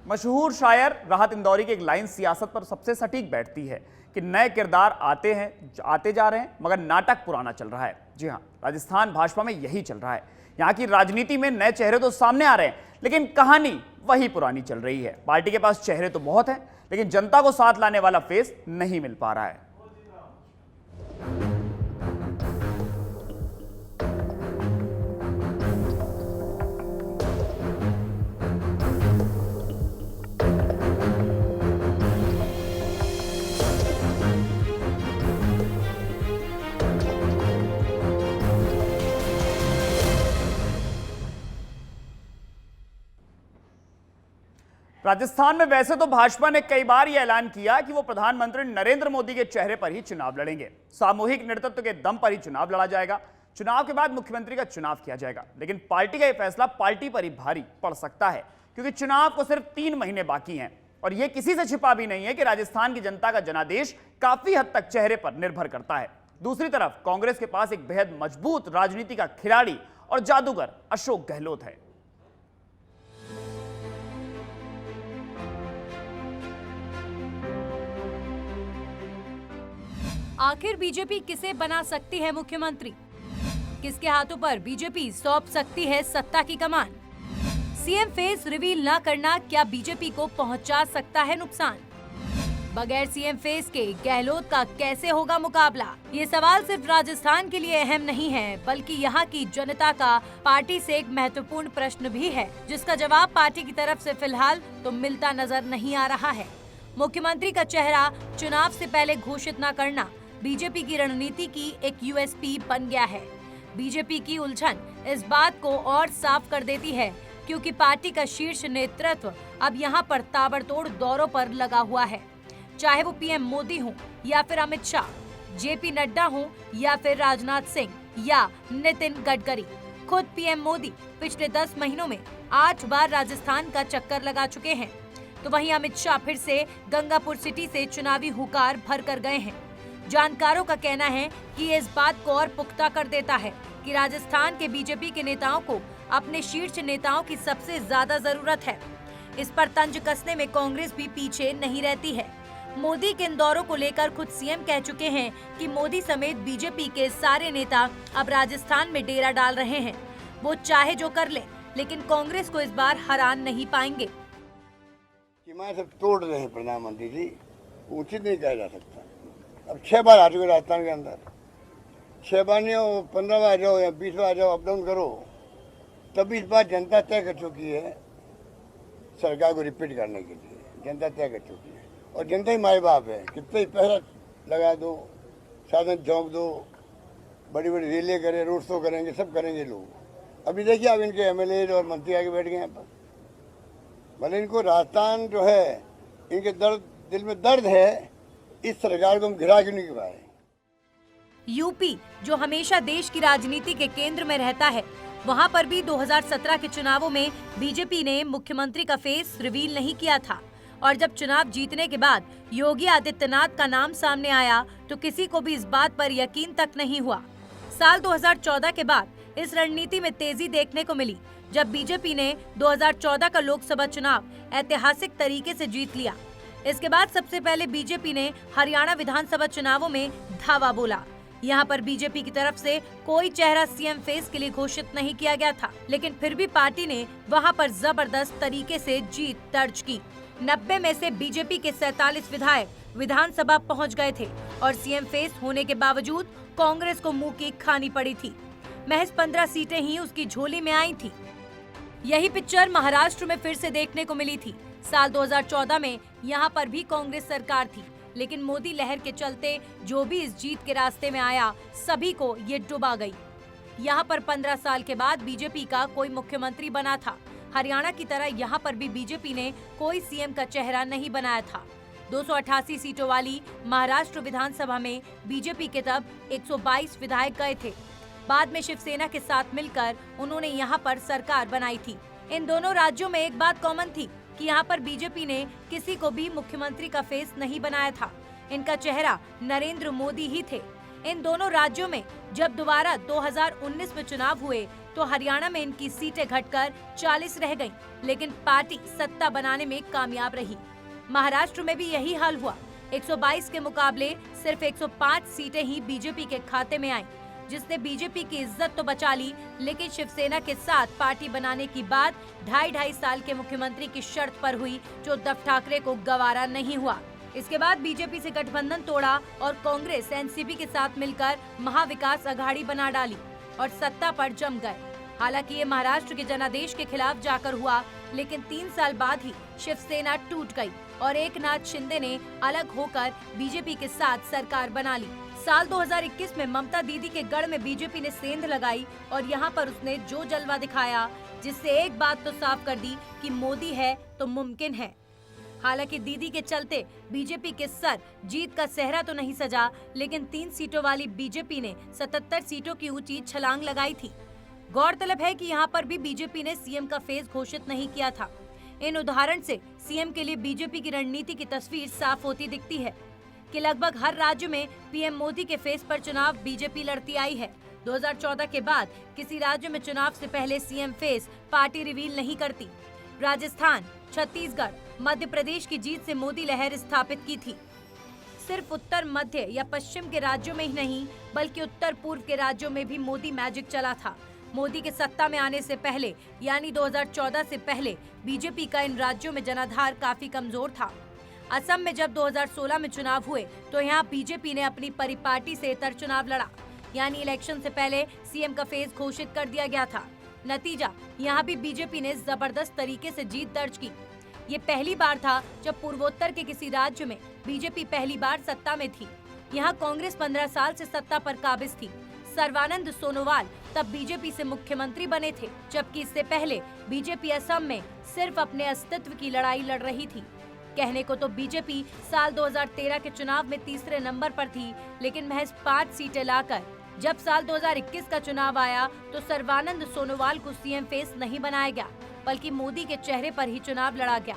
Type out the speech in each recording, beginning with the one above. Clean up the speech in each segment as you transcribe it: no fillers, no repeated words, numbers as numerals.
मशहूर शायर राहत इंदौरी की एक लाइन सियासत पर सबसे सटीक बैठती है कि नए किरदार आते जा रहे हैं मगर नाटक पुराना चल रहा है। जी हां, राजस्थान भाजपा में यही चल रहा है। यहां की राजनीति में नए चेहरे तो सामने आ रहे हैं, लेकिन कहानी वही पुरानी चल रही है। पार्टी के पास चेहरे तो बहुत हैं, लेकिन जनता को साथ लाने वाला फेस नहीं मिल पा रहा है। राजस्थान में वैसे तो भाजपा ने कई बार यह ऐलान किया कि वो प्रधानमंत्री नरेंद्र मोदी के चेहरे पर ही चुनाव लड़ेंगे। सामूहिक नेतृत्व के दम पर ही चुनाव लड़ा जाएगा। चुनाव के बाद मुख्यमंत्री का चुनाव किया जाएगा। लेकिन पार्टी का यह फैसला पार्टी पर ही भारी पड़ सकता है, क्योंकि चुनाव को सिर्फ 3 महीने बाकी हैं और यह किसी से छिपा भी नहीं है कि राजस्थान की जनता का जनादेश काफी हद तक चेहरे पर निर्भर करता है। दूसरी तरफ कांग्रेस के पास एक बेहद मजबूत राजनीति का खिलाड़ी और जादूगर अशोक गहलोत है। आखिर बीजेपी किसे बना सकती है मुख्यमंत्री? किसके हाथों पर बीजेपी सौंप सकती है सत्ता की कमान? सीएम फेस रिवील न करना क्या बीजेपी को पहुंचा सकता है नुकसान? बगैर सीएम फेस के गहलोत का कैसे होगा मुकाबला? ये सवाल सिर्फ राजस्थान के लिए अहम नहीं है, बल्कि यहाँ की जनता का पार्टी से एक महत्वपूर्ण प्रश्न भी है, जिसका जवाब पार्टी की तरफ से फिलहाल तो मिलता नजर नहीं आ रहा है। मुख्यमंत्री का चेहरा चुनाव से पहले घोषित न करना बीजेपी की रणनीति की एक यूएसपी बन गया है। बीजेपी की उलझन इस बात को और साफ कर देती है, क्योंकि पार्टी का शीर्ष नेतृत्व अब यहां पर ताबड़तोड़ दौरों पर लगा हुआ है। चाहे वो पीएम मोदी हो या फिर अमित शाह, जेपी नड्डा हो या फिर राजनाथ सिंह या नितिन गडकरी। खुद पीएम मोदी पिछले 10 महीनों में 8 बार राजस्थान का चक्कर लगा चुके हैं, तो वहीं अमित शाह फिर से गंगापुर सिटी से चुनावी हुकार भर कर गए हैं। जानकारों का कहना है कि ये इस बात को और पुख्ता कर देता है कि राजस्थान के बीजेपी के नेताओं को अपने शीर्ष नेताओं की सबसे ज्यादा जरूरत है। इस पर तंज कसने में कांग्रेस भी पीछे नहीं रहती है। मोदी के इन दौरों को लेकर खुद सीएम कह चुके हैं कि मोदी समेत बीजेपी के सारे नेता अब राजस्थान में डेरा डाल रहे हैं। वो चाहे जो कर ले, लेकिन कांग्रेस को इस बार हरा नहीं पाएंगे। सब तोड़ रहे हैं प्रधानमंत्री जी, उचित नहीं कहा जा सकता। अब 6 बार आ चुके राजस्थान के अंदर, 6 बार नहीं हो 15 बार जाओ या 20 बार जाओ, अप डाउन करो, तब इस बार जनता तय कर चुकी है सरकार को रिपीट करने के लिए। जनता तय कर चुकी है और जनता ही माए बाप है। कितने ही पैसा लगा दो, साधन झोंक दो, बड़ी बड़ी रैलियाँ करें, रोड शो करेंगे, सब करेंगे लोग। अभी देखिए अब इनके एमएलए और मंत्री आके बैठ गए यहाँ पर। भले इनको राजस्थान जो है, इनके दिल में दर्द है, इस सरकार को हम गिरा क्यों नहीं पाए। यूपी जो हमेशा देश की राजनीति के केंद्र में रहता है, वहां पर भी 2017 के चुनावों में बीजेपी ने मुख्यमंत्री का फेस रिवील नहीं किया था और जब चुनाव जीतने के बाद योगी आदित्यनाथ का नाम सामने आया तो किसी को भी इस बात पर यकीन तक नहीं हुआ। साल 2014 के बाद इस रणनीति में तेजी देखने को मिली, जब बीजेपी ने 2014 का लोकसभा चुनाव ऐतिहासिक तरीके से जीत लिया। इसके बाद सबसे पहले बीजेपी ने हरियाणा विधानसभा चुनावों में धावा बोला। यहाँ पर बीजेपी की तरफ से कोई चेहरा सीएम फेस के लिए घोषित नहीं किया गया था, लेकिन फिर भी पार्टी ने वहाँ पर जबरदस्त तरीके से जीत दर्ज की। 90 में से बीजेपी के 47 विधायक विधानसभा पहुँच गए थे और सीएम फेस होने के बावजूद कांग्रेस को मुंह की खानी पड़ी थी। महज 15 सीटें ही उसकी झोली में आई थी। यही पिक्चर महाराष्ट्र में फिर से देखने को मिली थी। साल 2014 में यहाँ पर भी कांग्रेस सरकार थी, लेकिन मोदी लहर के चलते जो भी इस जीत के रास्ते में आया, सभी को ये डुबा गई। यहाँ पर 15 साल के बाद बीजेपी का कोई मुख्यमंत्री बना था। हरियाणा की तरह यहाँ पर भी बीजेपी ने कोई सीएम का चेहरा नहीं बनाया था। 288 सीटों वाली महाराष्ट्र विधानसभा में बीजेपी के तब 122 विधायक गए थे। बाद में शिवसेना के साथ मिलकर उन्होंने यहाँ पर सरकार बनाई थी। इन दोनों राज्यों में एक बात कॉमन थी कि यहाँ पर बीजेपी ने किसी को भी मुख्यमंत्री का फेस नहीं बनाया था। इनका चेहरा नरेंद्र मोदी ही थे। इन दोनों राज्यों में जब दोबारा 2019 में चुनाव हुए तो हरियाणा में इनकी सीटें घटकर 40 रह गईं, लेकिन पार्टी सत्ता बनाने में कामयाब रही। महाराष्ट्र में भी यही हाल हुआ। 122 के मुकाबले सिर्फ 105 सीटें ही बीजेपी के खाते में आईं, जिसने बीजेपी की इज्जत तो बचा ली, लेकिन शिवसेना के साथ पार्टी बनाने की बात 2.5 साल के मुख्यमंत्री की शर्त पर हुई, जो उद्धव ठाकरे को गवारा नहीं हुआ। इसके बाद बीजेपी से गठबंधन तोड़ा और कांग्रेस एनसीपी के साथ मिलकर महाविकास अघाड़ी बना डाली और सत्ता पर जम गए। हालांकि ये महाराष्ट्र के जनादेश के खिलाफ जाकर हुआ, लेकिन 3 साल बाद ही शिवसेना टूट गई और एकनाथ शिंदे ने अलग होकर बीजेपी के साथ सरकार बना ली। साल 2021 में ममता दीदी के गढ़ में बीजेपी ने सेंध लगाई और यहाँ पर उसने जो जलवा दिखाया, जिससे एक बात तो साफ कर दी कि मोदी है तो मुमकिन है। हालांकि दीदी के चलते बीजेपी के सर जीत का सेहरा तो नहीं सजा, लेकिन 3 सीटों वाली बीजेपी ने 77 सीटों की ऊंची छलांग लगाई थी। गौरतलब है कि यहाँ पर भी बीजेपी ने सीएम का फेस घोषित नहीं किया था। इन उदाहरण से सीएम के लिए बीजेपी की रणनीति की तस्वीर साफ होती दिखती है कि लगभग हर राज्य में पीएम मोदी के फेस पर चुनाव बीजेपी लड़ती आई है। 2014 के बाद किसी राज्य में चुनाव से पहले सीएम फेस पार्टी रिवील नहीं करती। राजस्थान, छत्तीसगढ़, मध्य प्रदेश की जीत से मोदी लहर स्थापित की थी। सिर्फ उत्तर मध्य या पश्चिम के राज्यों में ही नहीं, बल्कि उत्तर पूर्व के राज्यों में भी मोदी मैजिक चला था। मोदी के सत्ता में आने से पहले यानी 2014 से पहले बीजेपी का इन राज्यों में जनाधार काफी कमजोर था। असम में जब 2016 में चुनाव हुए तो यहाँ बीजेपी ने अपनी परिपाटी से इतर चुनाव लड़ा, यानी इलेक्शन से पहले सीएम का फेस घोषित कर दिया गया था। नतीजा, यहाँ भी बीजेपी ने जबरदस्त तरीके से जीत दर्ज की। ये पहली बार था जब पूर्वोत्तर के किसी राज्य में बीजेपी पहली बार सत्ता में थी। यहाँ कांग्रेस 15 साल से सत्ता पर काबिज थी। सर्बानंद सोनोवाल तब बीजेपी से मुख्यमंत्री बने थे, जबकि इससे पहले बीजेपी असम में सिर्फ अपने अस्तित्व की लड़ाई लड़ रही थी। कहने को तो बीजेपी साल 2013 के चुनाव में तीसरे नंबर पर थी, लेकिन महज 5 सीटें लाकर जब साल 2021 का चुनाव आया तो सर्बानंद सोनोवाल को सीएम फेस नहीं बनाया गया, बल्कि मोदी के चेहरे पर ही चुनाव लड़ा गया।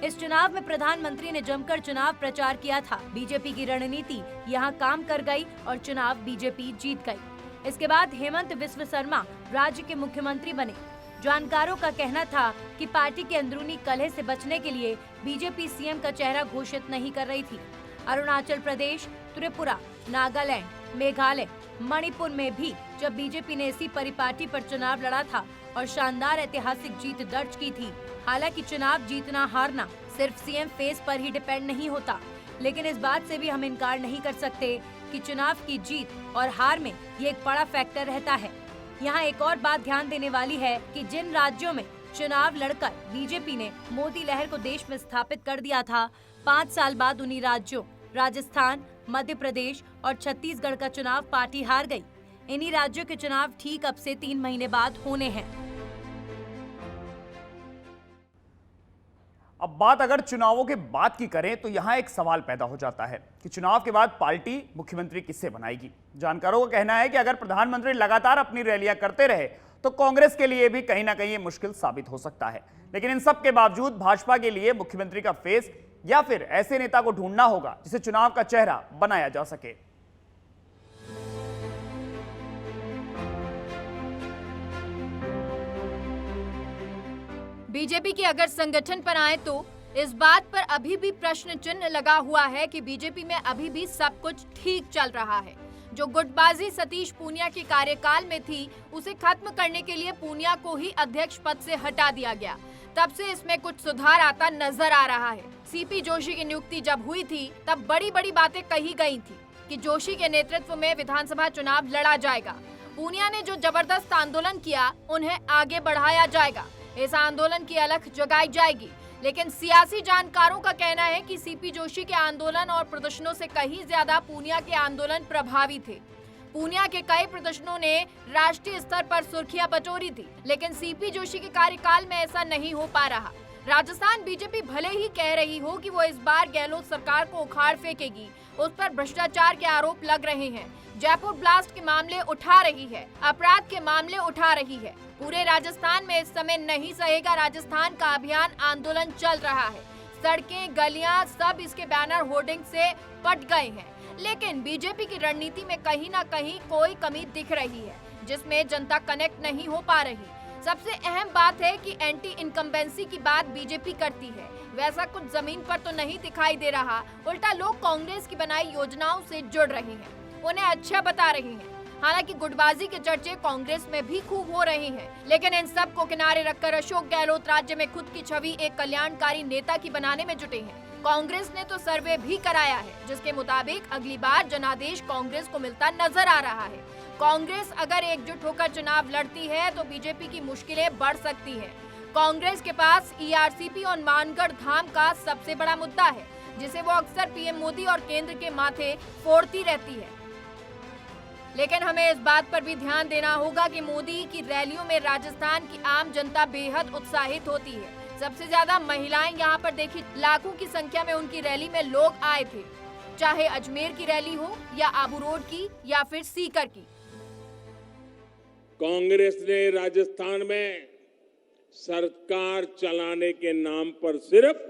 इस चुनाव में प्रधानमंत्री ने जमकर चुनाव प्रचार किया था। बीजेपी की रणनीति यहाँ काम कर गई और चुनाव बीजेपी जीत गई। इसके बाद हेमंत बिस्व शर्मा राज्य के मुख्यमंत्री बने। जानकारों का कहना था कि पार्टी के अंदरूनी कलह से बचने के लिए बीजेपी सीएम का चेहरा घोषित नहीं कर रही थी। अरुणाचल प्रदेश, त्रिपुरा, नागालैंड, मेघालय, मणिपुर में भी जब बीजेपी ने इसी परिपाटी पर चुनाव लड़ा था और शानदार ऐतिहासिक जीत दर्ज की थी। हालांकि चुनाव जीतना हारना सिर्फ सीएम फेस पर ही डिपेंड नहीं होता, लेकिन इस बात से भी हम इनकार नहीं कर सकते कि चुनाव की जीत और हार में ये एक बड़ा फैक्टर रहता है। यहाँ एक और बात ध्यान देने वाली है कि जिन राज्यों में चुनाव लड़कर बीजेपी ने मोदी लहर को देश में स्थापित कर दिया था, 5 साल बाद उन्हीं राज्यों राजस्थान, मध्य प्रदेश और छत्तीसगढ़ का चुनाव पार्टी हार गई। इन्हीं राज्यों के चुनाव ठीक अब से 3 महीने बाद होने हैं। अब बात अगर चुनावों के बाद की करें तो यहां एक सवाल पैदा हो जाता है कि चुनाव के बाद पार्टी मुख्यमंत्री किससे बनाएगी। जानकारों का कहना है कि अगर प्रधानमंत्री लगातार अपनी रैलियां करते रहे तो कांग्रेस के लिए भी कहीं ना कहीं ये मुश्किल साबित हो सकता है। लेकिन इन सब के बावजूद भाजपा के लिए मुख्यमंत्री का फेस या फिर ऐसे नेता को ढूंढना होगा जिसे चुनाव का चेहरा बनाया जा सके। बीजेपी के अगर संगठन पर आए तो इस बात पर अभी भी प्रश्न चिन्ह लगा हुआ है कि बीजेपी में अभी भी सब कुछ ठीक चल रहा है। जो गुटबाजी सतीश पूनिया के कार्यकाल में थी, उसे खत्म करने के लिए पूनिया को ही अध्यक्ष पद से हटा दिया गया। तब से इसमें कुछ सुधार आता नजर आ रहा है। सीपी जोशी की नियुक्ति जब हुई थी तब बड़ी बड़ी बातें कही गई थी कि जोशी के नेतृत्व में विधानसभा चुनाव लड़ा जाएगा। पूनिया ने जो जबरदस्त आंदोलन किया, उन्हें आगे बढ़ाया जाएगा। इस आंदोलन की अलख जगाई जाएगी। लेकिन सियासी जानकारों का कहना है कि सीपी जोशी के आंदोलन और प्रदर्शनों से कहीं ज्यादा पूनिया के आंदोलन प्रभावी थे। पूनिया के कई प्रदर्शनों ने राष्ट्रीय स्तर पर सुर्खियां बटोरी थी, लेकिन सीपी जोशी के कार्यकाल में ऐसा नहीं हो पा रहा। राजस्थान बीजेपी भले ही कह रही हो कि वो इस बार गहलोत सरकार को उखाड़ फेंकेगी, उस पर भ्रष्टाचार के आरोप लग रहे हैं। जयपुर ब्लास्ट के मामले उठा रही है, अपराध के मामले उठा रही है। पूरे राजस्थान में इस समय नहीं सहेगा राजस्थान का अभियान आंदोलन चल रहा है। सड़कें, गलियां सब इसके बैनर होर्डिंग से पट गए हैं। लेकिन बीजेपी की रणनीति में कहीं ना कहीं कोई कमी दिख रही है। जिसमें जनता कनेक्ट नहीं हो पा रही। सबसे अहम बात है कि एंटी इनकम्बेंसी की बात बीजेपी करती है, वैसा कुछ जमीन पर तो नहीं दिखाई दे रहा। उल्टा लोग कांग्रेस की बनाई योजनाओं से जुड़ रहे हैं, उन्हें अच्छा बता रहे हैं। हालांकि गुटबाजी के चर्चे कांग्रेस में भी खूब हो रहे हैं, लेकिन इन सब को किनारे रखकर अशोक गहलोत राज्य में खुद की छवि एक कल्याणकारी नेता की बनाने में जुटे हैं। कांग्रेस ने तो सर्वे भी कराया है, जिसके मुताबिक अगली बार जनादेश कांग्रेस को मिलता नजर आ रहा है। कांग्रेस अगर एकजुट होकर चुनाव लड़ती है तो बीजेपी की मुश्किलें बढ़ सकती हैं। कांग्रेस के पास ईआरसीपी और मानगढ़ धाम का सबसे बड़ा मुद्दा है, जिसे वो अक्सर पीएम मोदी और केंद्र के माथे फोड़ती रहती है। लेकिन हमें इस बात पर भी ध्यान देना होगा कि मोदी की रैलियों में राजस्थान की आम जनता बेहद उत्साहित होती है। सबसे ज्यादा महिलाएं यहाँ पर देखी, लाखों की संख्या में उनकी रैली में लोग आए थे, चाहे अजमेर की रैली हो या आबू रोड की या फिर सीकर की। कांग्रेस ने राजस्थान में सरकार चलाने के नाम पर सिर्फ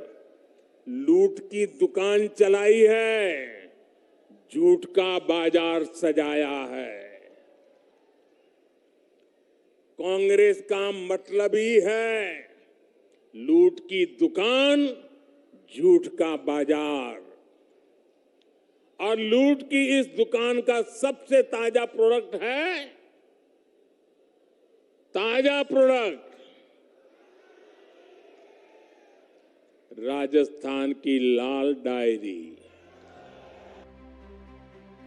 लूट की दुकान चलाई है, झूठ का बाजार सजाया है। कांग्रेस का मतलब ही है लूट की दुकान, झूठ का बाजार। और लूट की इस दुकान का सबसे ताजा प्रोडक्ट है, ताजा प्रोडक्ट राजस्थान की लाल डायरी।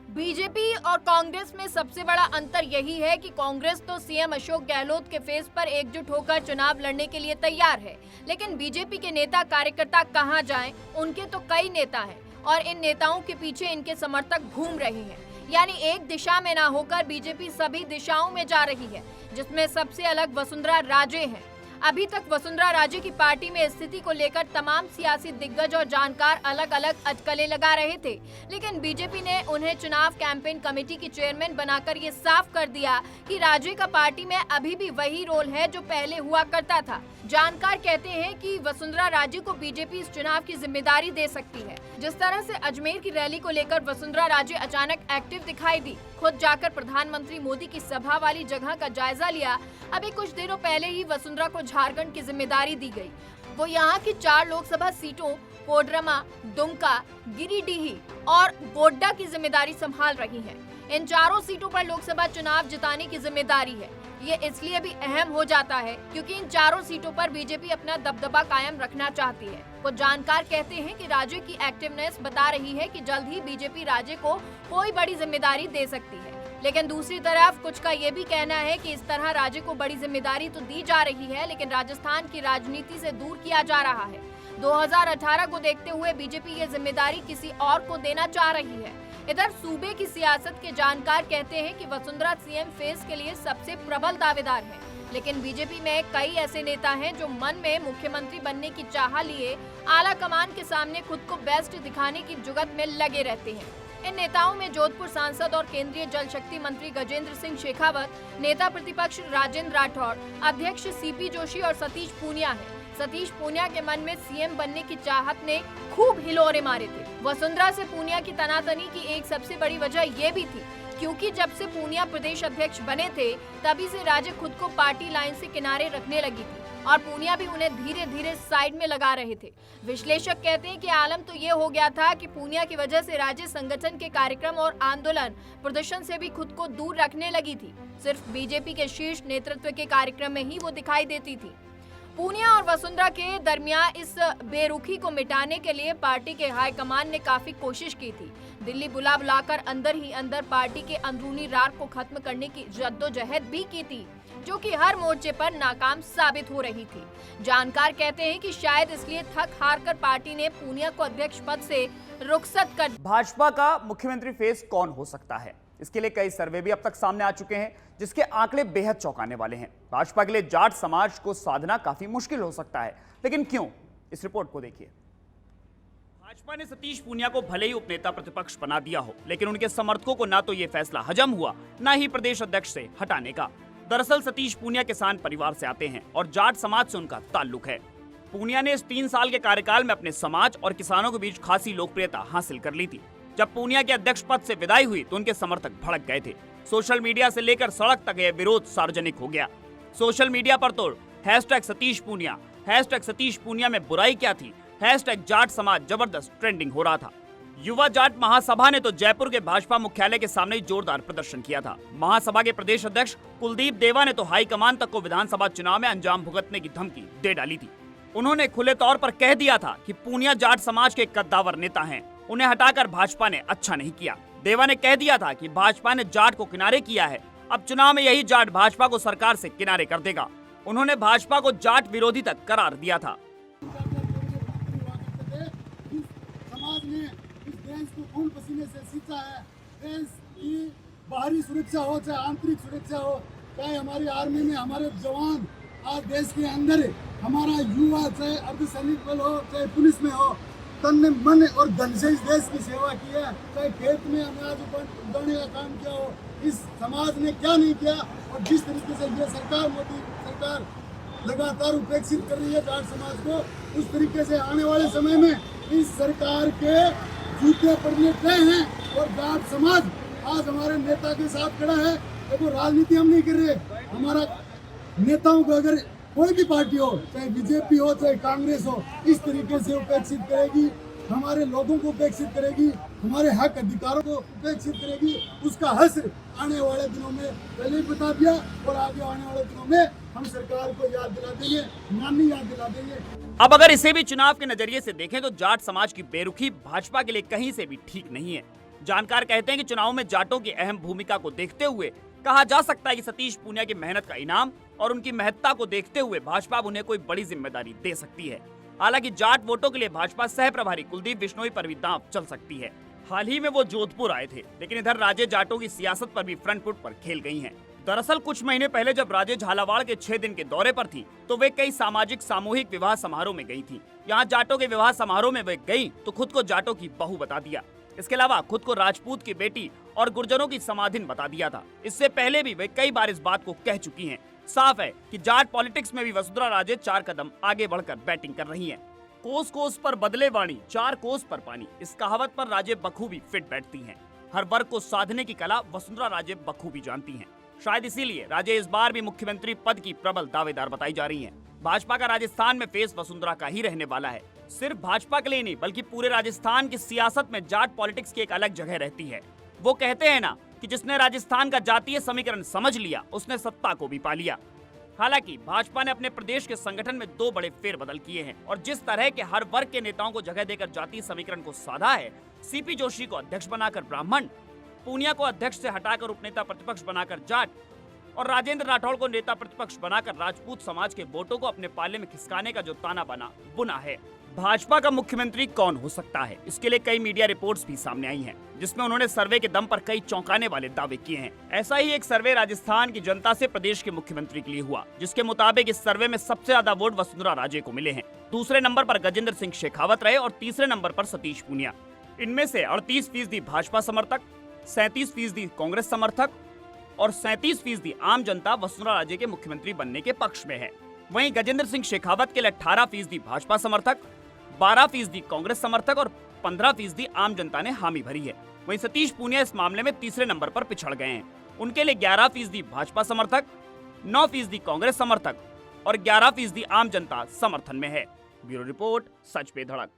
बीजेपी और कांग्रेस में सबसे बड़ा अंतर यही है कि कांग्रेस तो सीएम अशोक गहलोत के फेस पर एकजुट होकर चुनाव लड़ने के लिए तैयार है, लेकिन बीजेपी के नेता कार्यकर्ता कहां जाएं? उनके तो कई नेता हैं और इन नेताओं के पीछे इनके समर्थक घूम रहे हैं। यानी एक दिशा में ना होकर बीजेपी सभी दिशाओं में जा रही है, जिसमें सबसे अलग वसुंधरा राजे हैं। अभी तक वसुंधरा राजे की पार्टी में स्थिति को लेकर तमाम सियासी दिग्गज और जानकार अलग अलग अटकलें लगा रहे थे, लेकिन बीजेपी ने उन्हें चुनाव कैंपेन कमेटी की चेयरमैन बनाकर ये साफ कर दिया कि राजे का पार्टी में अभी भी वही रोल है जो पहले हुआ करता था। जानकार कहते हैं कि वसुंधरा राजे को बीजेपी इस चुनाव की जिम्मेदारी दे सकती है। जिस तरह से अजमेर की रैली को लेकर वसुंधरा राजे अचानक एक्टिव दिखाई दी, खुद जाकर प्रधानमंत्री मोदी की सभा वाली जगह का जायजा लिया। अभी कुछ दिनों पहले ही वसुंधरा को झारखंड की जिम्मेदारी दी गई। वो यहाँ की 4 लोकसभा सीटों कोडरमा, दुमका, गिरिडीह और गोड्डा की जिम्मेदारी संभाल रही हैं। इन चारों सीटों पर लोकसभा चुनाव जिताने की जिम्मेदारी है। ये इसलिए भी अहम हो जाता है क्योंकि इन चारों सीटों पर बीजेपी अपना दबदबा कायम रखना चाहती है। कुछ जानकार कहते हैं कि राजे की एक्टिवनेस बता रही है कि जल्द ही बीजेपी राजे को कोई बड़ी जिम्मेदारी दे सकती है। लेकिन दूसरी तरफ कुछ का ये भी कहना है कि इस तरह राजे को बड़ी जिम्मेदारी तो दी जा रही है, लेकिन राजस्थान की राजनीति से दूर किया जा रहा है। 2018 को देखते हुए बीजेपी ये जिम्मेदारी किसी और को देना चाह रही है। इधर सूबे की सियासत के जानकार कहते हैं कि वसुंधरा सीएम फेस के लिए सबसे प्रबल दावेदार है, लेकिन बीजेपी में कई ऐसे नेता हैं जो मन में मुख्यमंत्री बनने की चाह लिए आला कमान के सामने खुद को बेस्ट दिखाने की जुगत में लगे रहते हैं। इन नेताओं में जोधपुर सांसद और केंद्रीय जल शक्ति मंत्री गजेंद्र सिंह शेखावत, नेता प्रतिपक्ष राजेंद्र राठौड़, अध्यक्ष सीपी जोशी और सतीश पूनिया हैं। सतीश पूनिया के मन में सीएम बनने की चाहत ने खूब हिलोरे मारे थे। वसुंधरा से पूनिया की तनातनी की एक सबसे बड़ी वजह ये भी थी क्योंकि जब से पूनिया प्रदेश अध्यक्ष बने थे तभी से राजे खुद को पार्टी लाइन से किनारे रखने लगी थी और पूनिया भी उन्हें धीरे धीरे साइड में लगा रहे थे। विश्लेषक कहते हैं कि आलम तो ये हो गया था कि पूनिया की वजह से राजे संगठन के कार्यक्रम और आंदोलन प्रदर्शन से भी खुद को दूर रखने लगी थी। सिर्फ बीजेपी के शीर्ष नेतृत्व के कार्यक्रम में ही वो दिखाई देती थी। पूनिया और वसुंधरा के दरमियान इस बेरुखी को मिटाने के लिए पार्टी के हाईकमान ने काफी कोशिश की थी। दिल्ली बुलाकर अंदर ही अंदर पार्टी के अंदरूनी रार को खत्म करने की जद्दोजहद भी की थी, जो कि हर मोर्चे पर नाकाम साबित हो रही थी। जानकार कहते हैं कि शायद इसलिए थक हार कर पार्टी ने पूनिया को अध्यक्ष पद से रुखसत कर। भाजपा का मुख्यमंत्री फेस कौन हो सकता है, इसके लिए कई सर्वे भी अब तक सामने आ चुके हैं, जिसके आंकड़े बेहद चौंकाने वाले हैं। भाजपा के लिए जाट समाज को साधना काफी मुश्किल हो सकता है, लेकिन क्यों, इस रिपोर्ट को देखिए। भाजपा ने सतीश पूनिया को भले ही उपनेता प्रतिपक्ष बना दिया हो, लेकिन उनके समर्थकों को ना तो ये फैसला हजम हुआ, ना ही प्रदेश अध्यक्ष से हटाने का। दरअसल सतीश पूनिया किसान परिवार से आते हैं और जाट समाज से उनका ताल्लुक है। पूनिया ने इस 3 साल के कार्यकाल में अपने समाज और किसानों के बीच खासी लोकप्रियता हासिल कर ली थी। जब पूनिया के अध्यक्ष पद से विदाई हुई तो उनके समर्थक भड़क गए थे। सोशल मीडिया से लेकर सड़क तक यह विरोध सार्वजनिक हो गया। सोशल मीडिया पर तो #सतीश पूनिया, #सतीश पूनिया में बुराई क्या थी, #जाट समाज जबरदस्त ट्रेंडिंग हो रहा था। युवा जाट महासभा ने तो जयपुर के भाजपा मुख्यालय के सामने ही जोरदार प्रदर्शन किया था। महासभा के प्रदेश अध्यक्ष कुलदीप देवा ने तो हाईकमान तक को विधानसभा चुनाव में अंजाम भुगतने की धमकी दे डाली थी। उन्होंने खुले तौर पर कह दिया था कि पूनिया जाट समाज के कद्दावर नेता हैं, उन्हें हटाकर भाजपा ने अच्छा नहीं किया। देवा ने कह दिया था कि भाजपा ने जाट को किनारे किया है, अब चुनाव में यही जाट भाजपा को सरकार से किनारे कर देगा। उन्होंने भाजपा को जाट विरोधी तक करार दिया था। समाज ने इस देश को खून पसीने से सींचा है। देश की बाहरी सुरक्षा हो चाहे आंतरिक सुरक्षा हो, चाहे हमारी आर्मी में हमारे जवान, आज देश के अंदर हमारा युवा, चाहे अर्धसैनिक बल हो चाहे पुलिस में हो, तन मन और धन से इस देश की सेवा की है। चाहे खेत में अनाज उगाने का काम किया हो, इस समाज ने क्या नहीं किया। और जिस तरीके से ये सरकार, मोदी सरकार लगातार उपेक्षित कर रही है जाट समाज को, उस तरीके से आने वाले समय में इस सरकार के जूते पड़ने तय हैं। और जाट समाज आज हमारे नेता के साथ खड़ा है। देखो, राजनीति हम नहीं कर रहे, हमारा नेताओं को अगर कोई भी पार्टी हो, चाहे बीजेपी हो चाहे कांग्रेस हो, इस तरीके से उपेक्षित करेगी, हमारे लोगों को उपेक्षित करेगी, हमारे हक अधिकारों को उपेक्षित करेगी, उसका हश्र आने वाले दिनों में पहले ही बता दिया और आगे आने वाले दिनों में हम सरकार को याद दिला देंगे, नानी याद दिला देंगे। अब अगर इसे भी चुनाव के नजरिए से देखें तो जाट समाज की बेरुखी भाजपा के लिए कहीं से भी ठीक नहीं है। जानकार कहते हैं कि चुनाव में जाटों की अहम भूमिका को देखते हुए कहा जा सकता है कि सतीश पूनिया की मेहनत का इनाम और उनकी महत्ता को देखते हुए भाजपा उन्हें कोई बड़ी जिम्मेदारी दे सकती है। हालांकि जाट वोटों के लिए भाजपा सह प्रभारी कुलदीप बिश्नोई पर भी दांव चल सकती है। हाल ही में वो जोधपुर आए थे, लेकिन इधर राजे जाटों की सियासत पर भी फ्रंट फुट पर खेल गई हैं। दरअसल कुछ महीने पहले जब राजे झालावाड़ के 6 दिन के दौरे पर थी तो वे कई सामाजिक सामूहिक विवाह समारोह में गई थी। यहाँ जाटों के विवाह समारोह में वे गई तो खुद को जाटों की बहू बता दिया। इसके अलावा खुद को राजपूत की बेटी और गुर्जरों की समाधिन बता दिया था। इससे पहले भी वे कई बार इस बात को कह चुकी हैं। साफ है कि जाट पॉलिटिक्स में भी वसुंधरा राजे 4 कदम आगे बढ़कर बैटिंग कर रही हैं। कोस कोस पर बदले वाणी, 4 कोस पर पानी, इस कहावत पर राजे बखूबी फिट बैठती हैं। हर वर्ग को साधने की कला वसुंधरा राजे बखूबी जानती हैं। शायद इसीलिए राजे इस बार भी मुख्यमंत्री पद की प्रबल दावेदार बताई जा रही हैं। भाजपा का राजस्थान में फेस वसुंधरा का ही रहने वाला है। सिर्फ भाजपा के लिए नहीं बल्कि पूरे राजस्थान की सियासत में जाट पॉलिटिक्स की एक अलग जगह रहती है। वो कहते हैं ना कि जिसने राजस्थान का जातीय समीकरण समझ लिया उसने सत्ता को भी पा लिया। हालांकि भाजपा ने अपने प्रदेश के संगठन में 2 बड़े फेरबदल किए हैं और जिस तरह के हर वर्ग के नेताओं को जगह देकर जातीय समीकरण को साधा है, सीपी जोशी को अध्यक्ष बनाकर ब्राह्मण, पूनिया को अध्यक्ष से हटाकर उपनेता प्रतिपक्ष बनाकर जाट और राजेंद्र राठौड़ को नेता प्रतिपक्ष बनाकर राजपूत समाज के वोटों को अपने पाले में खिसकाने का जो ताना बाना बुना है। भाजपा का मुख्यमंत्री कौन हो सकता है, इसके लिए कई मीडिया रिपोर्ट्स भी सामने आई हैं, जिसमें उन्होंने सर्वे के दम पर कई चौंकाने वाले दावे किए हैं। ऐसा ही एक सर्वे राजस्थान की जनता से प्रदेश के मुख्यमंत्री के लिए हुआ, जिसके मुताबिक इस सर्वे में सबसे ज्यादा वोट वसुंधरा राजे को मिले हैं। दूसरे नंबर पर गजेंद्र सिंह शेखावत रहे और तीसरे नंबर पर सतीश पूनिया। इनमें से 38% भाजपा समर्थक, 37% कांग्रेस समर्थक और 37% आम जनता वसुंधरा राजे के मुख्यमंत्री बनने के पक्ष में है। वहीं गजेंद्र सिंह शेखावत के लिए 18% भाजपा समर्थक, 12% कांग्रेस समर्थक और 15% आम जनता ने हामी भरी है। वहीं सतीश पूनिया इस मामले में तीसरे नंबर पर पिछड़ गए हैं। उनके लिए 11% भाजपा समर्थक, 9% कांग्रेस समर्थक और 11% आम जनता समर्थन में है। ब्यूरो रिपोर्ट, सच पे धड़क।